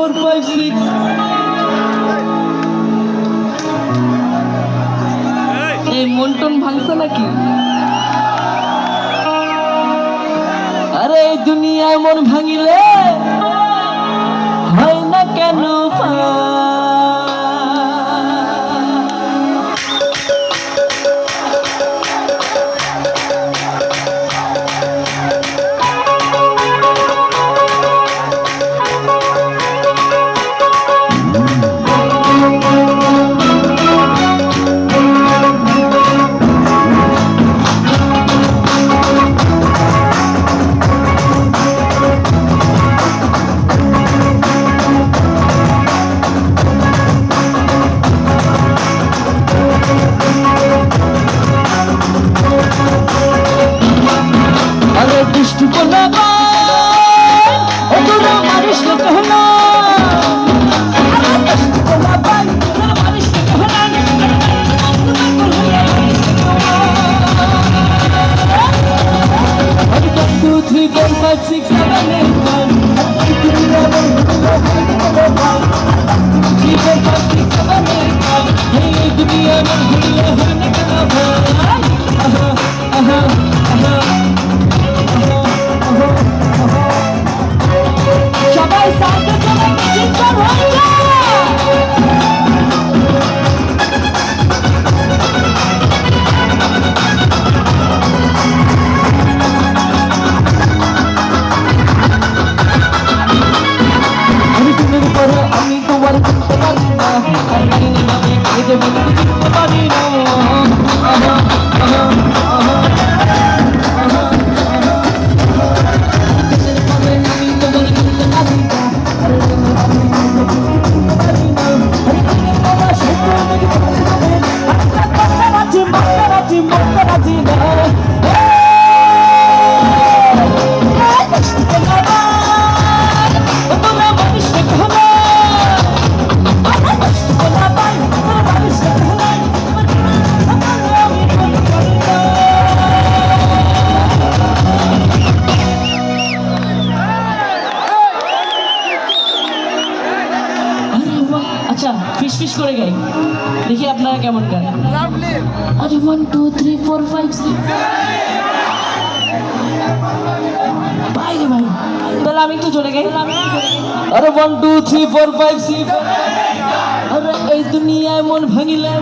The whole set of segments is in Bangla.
4 5 6 এই মন্টন ভাঙছে নাকি? আরে এই দুনিয়ায় মন ভাঙিলে হয় না কেন ফিস করে গাই, দেখি আপনারা কেমন গান। আরে 1 2 3 4 5 6 বাইরে ভাই, তাহলে আমি একটু জোরে গাই। আরে 1 2 3 4 5 6 আরে এই দুনিয়ায় মন ভাঙিলে,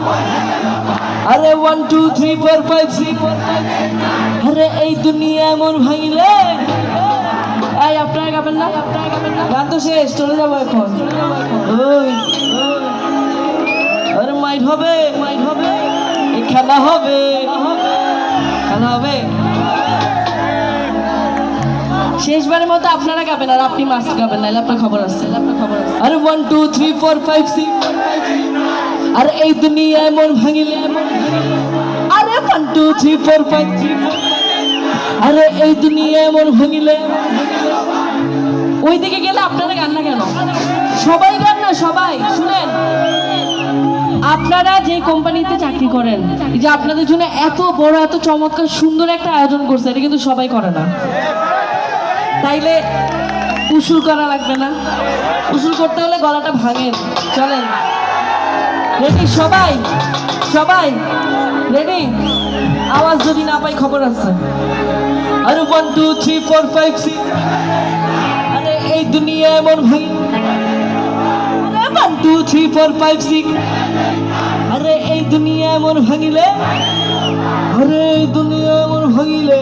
আরে 1 2 3 4 5 6 আরে এই দুনিয়ায় মন ভাঙিলে। এই আপনারা গাবেন না? গান তো শেষ, চলে যাবো এখন। ওই আরে মাইট হবে, খেলা হবে, শেষবারের মতো আপনারা গাবেন আর আপনি মাস্ক গাবেন, নাহলে আপনার খবর আছে। আরে 1 2 3 4 5 6 আরে এই দুনিয়ায় মন ভাঙিলে, আরে 1 2 3 4 5 6 আরে এই দুনিয়ায় মন ভাঙিলে। ওইদিকে গেলে আপনারা গান না কেন? সবাই গান না, সবাই শুনেন। আপনারা যে কোম্পানিতে চাকরি করেন, যে আপনাদের জন্য এত বড় এত চমৎকার সুন্দর একটা আয়োজন করছে, এটা কিন্তু সবাই করে না। তাইলে উসুল করা লাগবে না, উসুল করতে হলে গলাটা ভাঙেন। চলেন, রেডি সবাই? রেডি? আওয়াজ যদি না পাই খবর আছে। আরে 1 2 3 4 5 6 আরে এই দুনিয়ায় মন ভাঙিলে, 1 2 3 4 5 6 আরে এই দুনিয়ায় মন ভাঙিলে, আরে এই দুনিয়ায় মন ভাঙিলে।